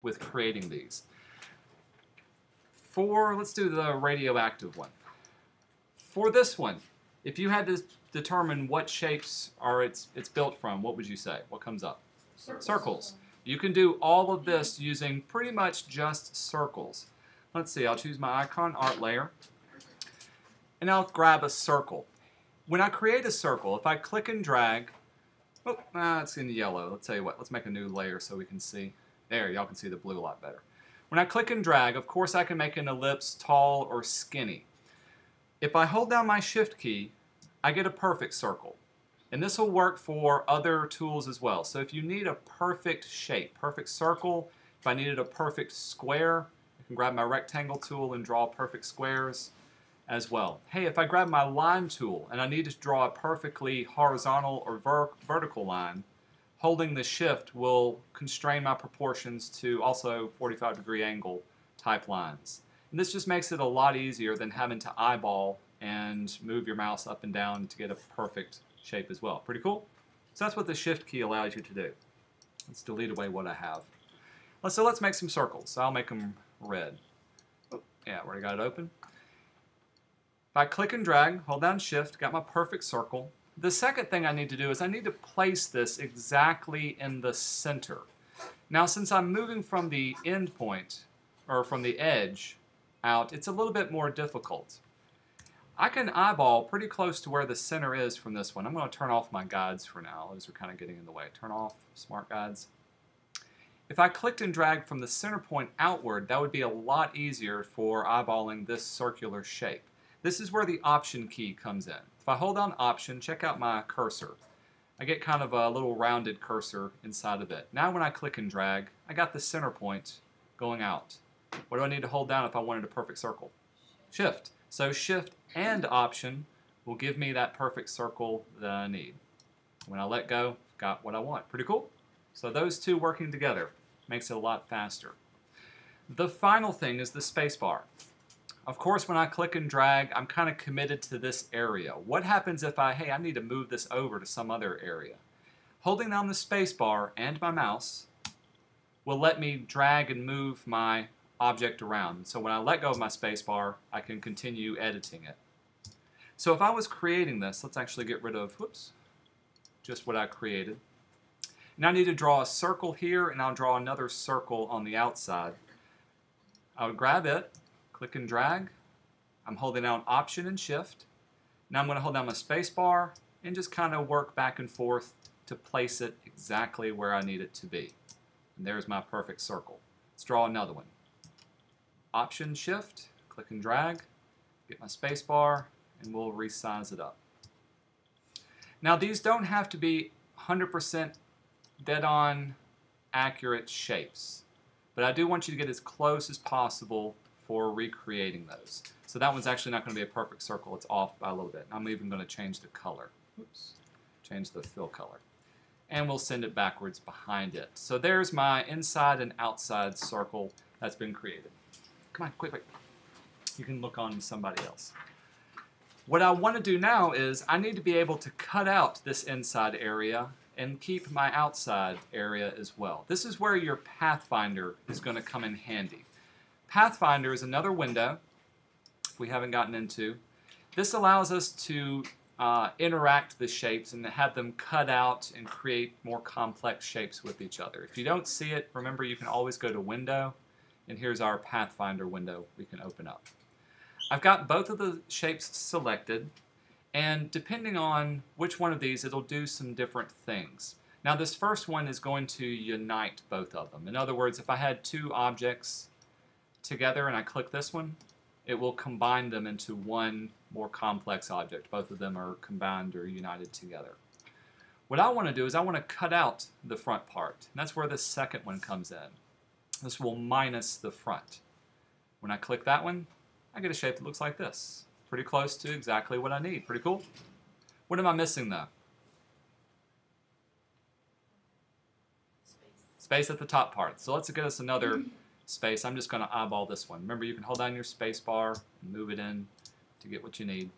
with creating these. Let's do the radioactive one. For this one, if you had to determine what shapes it's built from, what would you say? What comes up? Circles. You can do all of this using pretty much just circles. Let's see, I'll choose my icon art layer, and I'll grab a circle. When I create a circle, if I click and drag, it's in yellow. Let's tell you what, let's make a new layer so we can see. There, y'all can see the blue a lot better. When I click and drag, of course I can make an ellipse tall or skinny. If I hold down my Shift key, I get a perfect circle. And this will work for other tools as well. So if you need a perfect shape, perfect circle, if I needed a perfect square, I can grab my rectangle tool and draw perfect squares as well. Hey, if I grab my line tool and I need to draw a perfectly horizontal or vertical line, holding the Shift will constrain my proportions to also 45-degree angle type lines. And this just makes it a lot easier than having to eyeball and move your mouse up and down to get a perfect shape as well. Pretty cool? So that's what the Shift key allows you to do. Let's delete away what I have. So let's make some circles. I'll make them red. Oh, yeah, already got it open. If I click and drag, hold down Shift, got my perfect circle. The second thing I need to do is I need to place this exactly in the center. Now, since I'm moving from the end point, or from the edge out, it's a little bit more difficult. I can eyeball pretty close to where the center is from this one. I'm going to turn off my guides for now. Those are kind of getting in the way. Turn off smart guides. If I clicked and dragged from the center point outward, that would be a lot easier for eyeballing this circular shape. This is where the Option key comes in. If I hold down Option, check out my cursor. I get kind of a little rounded cursor inside of it. Now when I click and drag, I got the center point going out. What do I need to hold down if I wanted a perfect circle? Shift. So Shift and Option will give me that perfect circle that I need. When I let go, got what I want. Pretty cool? So those two working together makes it a lot faster. The final thing is the spacebar. Of course, when I click and drag, I'm kind of committed to this area. What happens if I need to move this over to some other area? Holding down the spacebar and my mouse will let me drag and move my object around. So when I let go of my spacebar, I can continue editing it. So if I was creating this, let's actually get rid of, just what I created. Now I need to draw a circle here, and I'll draw another circle on the outside. I would grab it, click and drag. I'm holding down Option and Shift. Now I'm going to hold down my spacebar and just kind of work back and forth to place it exactly where I need it to be. And there's my perfect circle. Let's draw another one. Option, Shift, click and drag, get my spacebar, and we'll resize it up. Now these don't have to be 100% dead-on accurate shapes, but I do want you to get as close as possible for recreating those. So that one's actually not going to be a perfect circle. It's off by a little bit. I'm even going to change the color. Change the fill color. And we'll send it backwards behind it. So there's my inside and outside circle that's been created. Come on, quick. You can look on somebody else. What I want to do now is I need to be able to cut out this inside area and keep my outside area as well. This is where your Pathfinder is going to come in handy. Pathfinder is another window we haven't gotten into. This allows us to interact the shapes and have them cut out and create more complex shapes with each other. If you don't see it, remember you can always go to Window, and here's our Pathfinder window we can open up. I've got both of the shapes selected, and depending on which one of these, it'll do some different things. Now this first one is going to unite both of them. In other words, if I had two objects together and I click this one, it will combine them into one more complex object. Both of them are combined or united together. What I want to do is I want to cut out the front part, and that's where the second one comes in. This will minus the front. When I click that one, I get a shape that looks like this. Pretty close to exactly what I need. Pretty cool? What am I missing though? Space at the top part. So let's get us another space. I'm just going to eyeball this one. Remember, you can hold down your space bar and move it in to get what you need.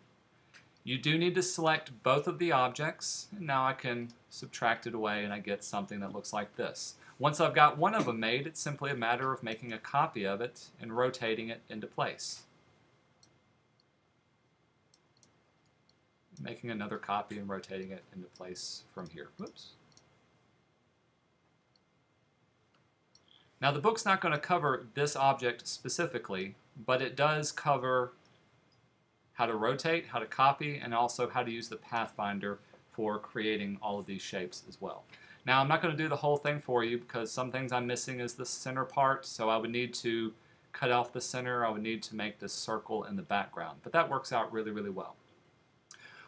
You do need to select both of the objects, and now I can subtract it away and I get something that looks like this. Once I've got one of them made, it's simply a matter of making a copy of it and rotating it into place. Making another copy and rotating it into place from here. Whoops. Now the book's not going to cover this object specifically, but it does cover how to rotate, how to copy, and also how to use the Pathfinder for creating all of these shapes as well. Now I'm not going to do the whole thing for you because some things I'm missing is the center part, so I would need to cut off the center, I would need to make this circle in the background, but that works out really, really well.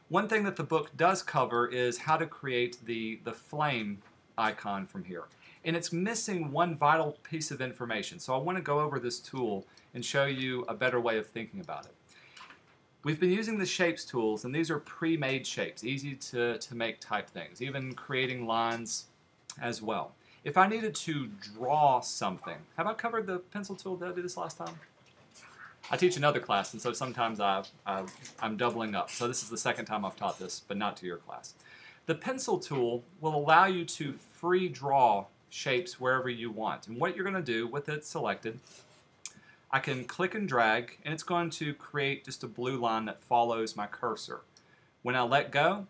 One thing that the book does cover is how to create the flame icon from here. And it's missing one vital piece of information, so I want to go over this tool and show you a better way of thinking about it. We've been using the shapes tools, and these are pre-made shapes, easy to make type things, even creating lines as well. If I needed to draw something, have I covered the pencil tool? Did I do this last time? I teach another class, and so sometimes I'm doubling up. So this is the second time I've taught this, but not to your class. The pencil tool will allow you to free draw shapes wherever you want. And what you're going to do with it selected, I can click and drag, and it's going to create just a blue line that follows my cursor. When I let go,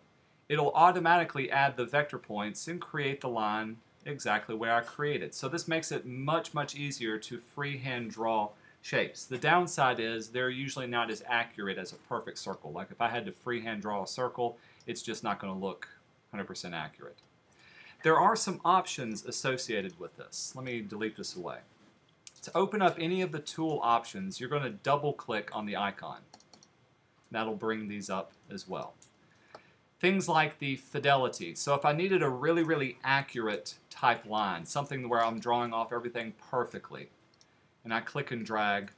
it'll automatically add the vector points and create the line exactly where I created. So this makes it much, much easier to freehand draw shapes. The downside is they're usually not as accurate as a perfect circle. Like if I had to freehand draw a circle, it's just not going to look 100% accurate. There are some options associated with this. Let me delete this away. To open up any of the tool options, you're going to double click on the icon. That'll bring these up as well. Things like the fidelity. So if I needed a really, really accurate type line, something where I'm drawing off everything perfectly, and I click and drag,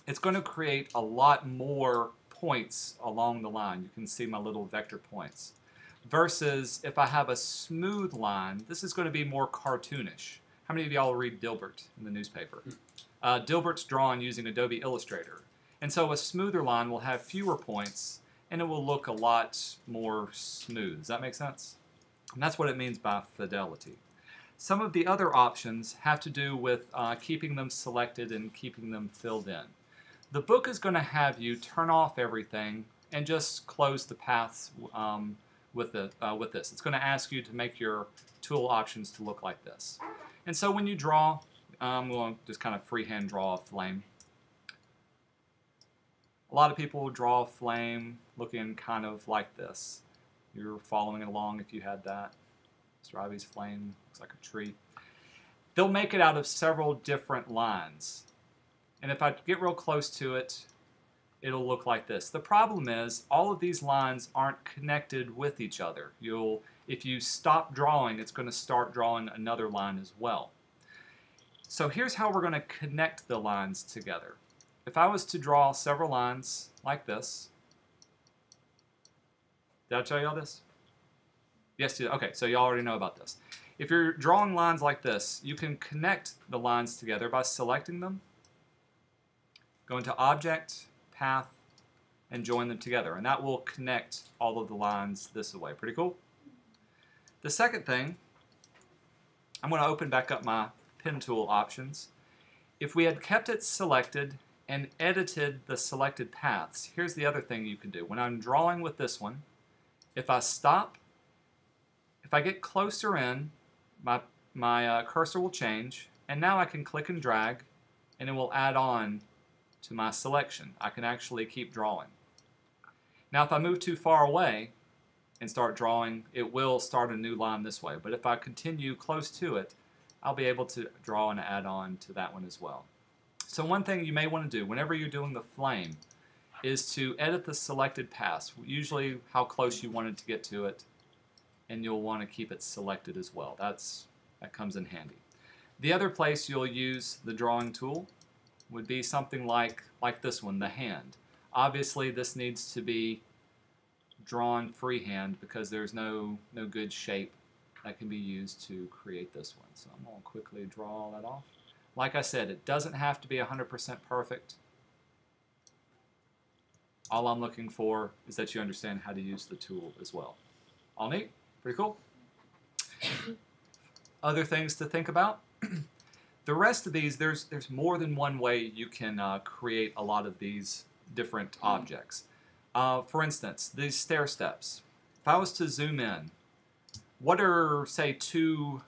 it's going to create a lot more points along the line. You can see my little vector points. Versus if I have a smooth line, this is going to be more cartoonish. How many of y'all read Dilbert in the newspaper? Dilbert's drawn using Adobe Illustrator. And so a smoother line will have fewer points, and it will look a lot more smooth. Does that make sense? And that's what it means by fidelity. Some of the other options have to do with keeping them selected and keeping them filled in. The book is going to have you turn off everything and just close the paths with this. It's going to ask you to make your tool options to look like this. And so when you draw, we'll just kind of freehand draw a flame. A lot of people will draw a flame looking kind of like this. You're following along if you had that. Mr. Ivy's flame looks like a tree. They'll make it out of several different lines. And if I get real close to it, it'll look like this. The problem is all of these lines aren't connected with each other. If you stop drawing, it's going to start drawing another line as well. So here's how we're going to connect the lines together. If I was to draw several lines like this, did I tell you all this? Yes, okay, so you already know about this. If you're drawing lines like this, you can connect the lines together by selecting them, go into Object, Path, and join them together. And that will connect all of the lines this way. Pretty cool? The second thing, I'm going to open back up my pen tool options. If we had kept it selected and edited the selected paths, here's the other thing you can do. When I'm drawing with this one, if I stop, if I get closer in, my cursor will change, and now I can click and drag, and it will add on to my selection. I can actually keep drawing. Now if I move too far away and start drawing, it will start a new line this way. But if I continue close to it, I'll be able to draw and add on to that one as well. So one thing you may want to do whenever you're doing the flame is to edit the selected paths, usually how close you wanted to get to it, and you'll want to keep it selected as well. That comes in handy. The other place you'll use the drawing tool would be something like this one, the hand. Obviously this needs to be drawn freehand because there's no good shape that can be used to create this one. So I'm going to quickly draw all that off. Like I said, it doesn't have to be 100% perfect. All I'm looking for is that you understand how to use the tool as well. All neat? Pretty cool? Other things to think about. The rest of these, there's more than one way you can create a lot of these different objects. For instance, these stair steps. If I was to zoom in, what are, say, two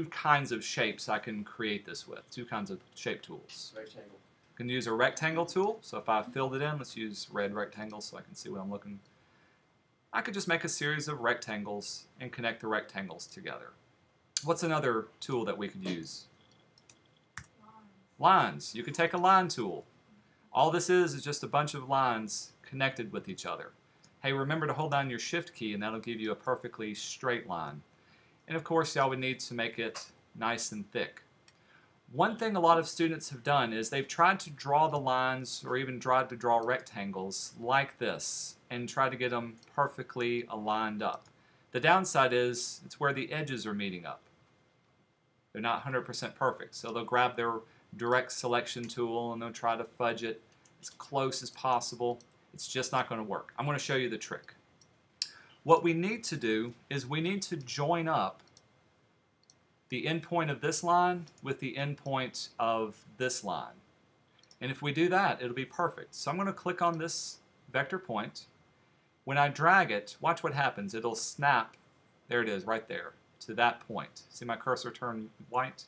kinds of shapes I can create this with? Two kinds of shape tools. Rectangle. I can use a rectangle tool. So if I filled it in, let's use red rectangle so I can see what I'm looking. I could just make a series of rectangles and connect the rectangles together. What's another tool that we could use? Lines. You could take a line tool. All this is just a bunch of lines connected with each other. Hey, remember to hold down your shift key and that'll give you a perfectly straight line. And of course, y'all would need to make it nice and thick. One thing a lot of students have done is they've tried to draw the lines or even tried to draw rectangles like this and try to get them perfectly aligned up. The downside is it's where the edges are meeting up. They're not 100% perfect, so they'll grab their direct selection tool and they'll try to fudge it as close as possible. It's just not going to work. I'm going to show you the trick. What we need to do is we need to join up the endpoint of this line with the endpoint of this line. And if we do that, it'll be perfect. So I'm going to click on this vector point. When I drag it, watch what happens. It'll snap, there it is, right there, to that point. See my cursor turn white?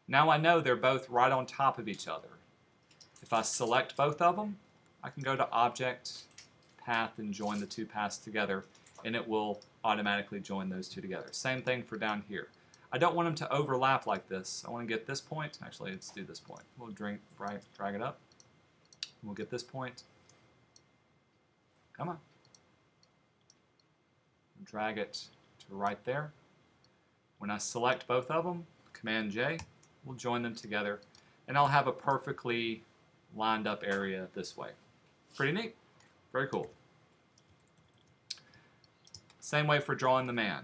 Now I know they're both right on top of each other. If I select both of them, I can go to Object, Path, and join the two paths together, and it will automatically join those two together. Same thing for down here. I don't want them to overlap like this. I want to get this point. Actually, let's do this point. We'll drag it up. We'll get this point. Come on. Drag it to right there. When I select both of them, Command J, we'll join them together, and I'll have a perfectly lined up area this way. Pretty neat. Very cool. Same way for drawing the man.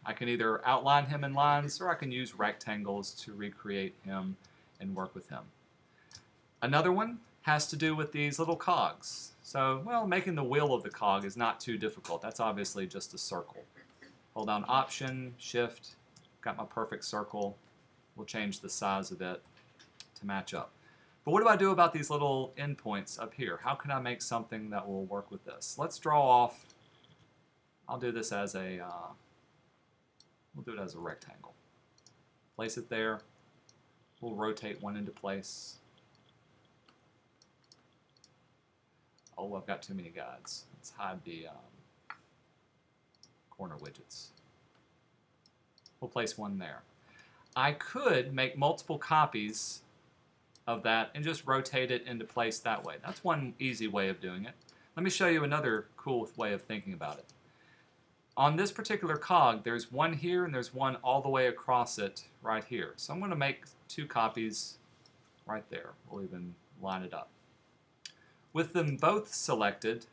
I can either outline him in lines or I can use rectangles to recreate him and work with him. Another one has to do with these little cogs. So, well, making the wheel of the cog is not too difficult. That's obviously just a circle. Hold down Option, Shift, got my perfect circle. We'll change the size of it to match up. But what do I do about these little endpoints up here? How can I make something that will work with this? Let's draw off, I'll do this as a, we'll do it as a rectangle. Place it there. We'll rotate one into place. Oh, I've got too many guides. Let's hide the corner widgets. We'll place one there. I could make multiple copies of that and just rotate it into place that way. That's one easy way of doing it. Let me show you another cool way of thinking about it. On this particular cog, there's one here and there's one all the way across it right here. So I'm going to make two copies right there. We'll even line it up. With them both selected,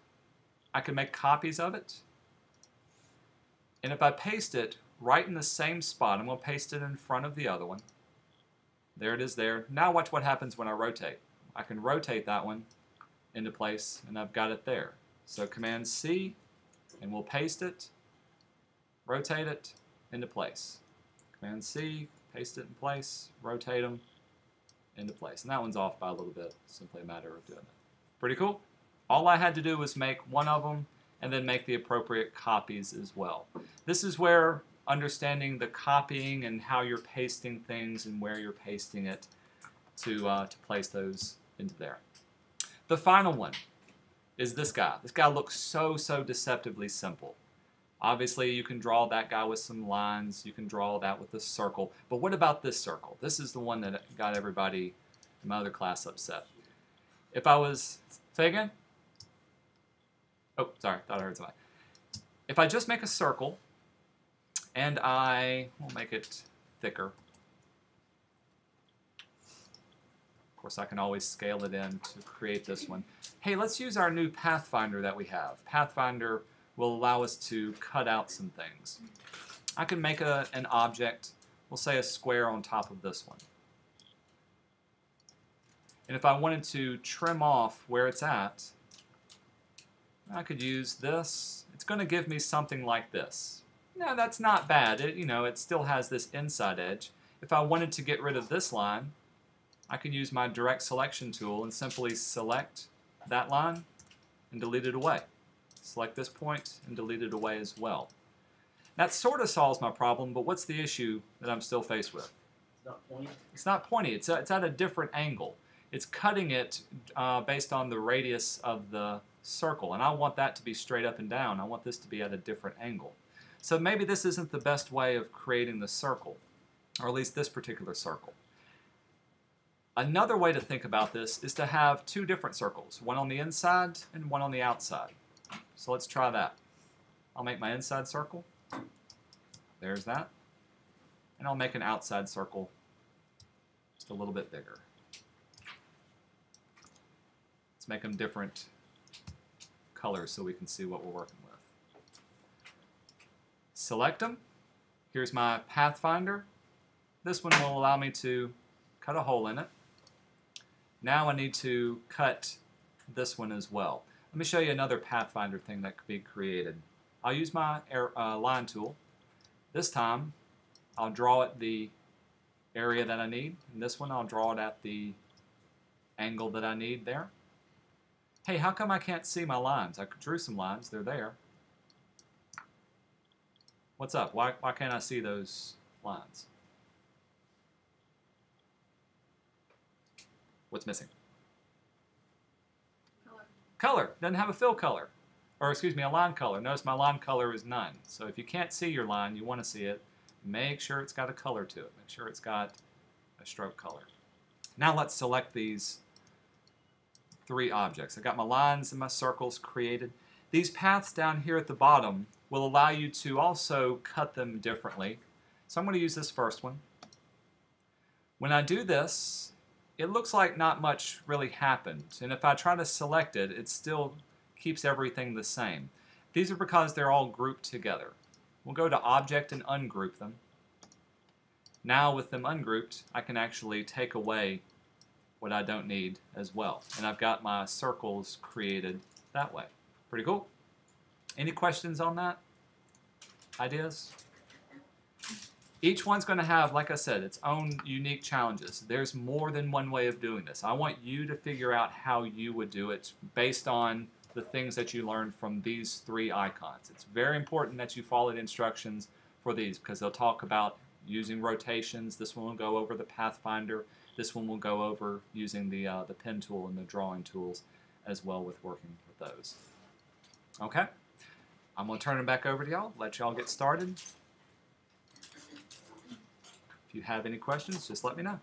I can make copies of it. And if I paste it right in the same spot, I'm going to paste it in front of the other one. There it is there. Now watch what happens when I rotate. I can rotate that one into place and I've got it there. So Command C and we'll paste it, rotate it into place. Command C, paste it in place, rotate them into place. And that one's off by a little bit. Simply a matter of doing it. Pretty cool. All I had to do was make one of them and then make the appropriate copies as well. This is where understanding the copying and how you're pasting things and where you're pasting it to place those into there. The final one is this guy. This guy looks so deceptively simple. Obviously, you can draw that guy with some lines. You can draw that with a circle. But what about this circle? This is the one that got everybody in my other class upset. If I was, say again? Oh, sorry, thought I heard somebody. If I just make a circle, and I will make it thicker. Of course, I can always scale it in to create this one. Hey, let's use our new Pathfinder that we have. Pathfinder will allow us to cut out some things. I can make an object, we'll say a square on top of this one. And if I wanted to trim off where it's at, I could use this. It's going to give me something like this. No, that's not bad. It still has this inside edge. If I wanted to get rid of this line, I could use my direct selection tool and simply select that line and delete it away. Select this point and delete it away as well. That sort of solves my problem, but what's the issue that I'm still faced with? It's not pointy. It's not pointy. It's at a different angle. It's cutting it based on the radius of the circle, and I want that to be straight up and down. I want this to be at a different angle. So maybe this isn't the best way of creating the circle, or at least this particular circle. Another way to think about this is to have two different circles, one on the inside and one on the outside. So let's try that. I'll make my inside circle. There's that. And I'll make an outside circle just a little bit bigger. Let's make them different colors so we can see what we're working with. Select them. Here's my pathfinder. This one will allow me to cut a hole in it. Now I need to cut this one as well. Let me show you another pathfinder thing that could be created. I'll use my line tool. This time I'll draw it the area that I need, and this one I'll draw it at the angle that I need there. Hey, how come I can't see my lines? I drew some lines, they're there. What's up? Why can't I see those lines? What's missing? Color. Doesn't have a fill color. Or excuse me, a line color. Notice my line color is none. So if you can't see your line, you want to see it, make sure it's got a color to it. Make sure it's got a stroke color. Now let's select these three objects. I got my lines and my circles created. These paths down here at the bottom will allow you to also cut them differently. So I'm going to use this first one. When I do this, it looks like not much really happened. And if I try to select it, it still keeps everything the same. These are because they're all grouped together. We'll go to Object and ungroup them. Now with them ungrouped, I can actually take away what I don't need as well. And I've got my circles created that way. Pretty cool. Any questions on that? Ideas? Each one's going to have, like I said, its own unique challenges. There's more than one way of doing this. I want you to figure out how you would do it based on the things that you learned from these three icons. It's very important that you follow the instructions for these because they'll talk about using rotations. This one will go over the pathfinder. This one will go over using the pen tool and the drawing tools as well with working with those. Okay? I'm going to turn it back over to y'all, let y'all get started. If you have any questions, just let me know.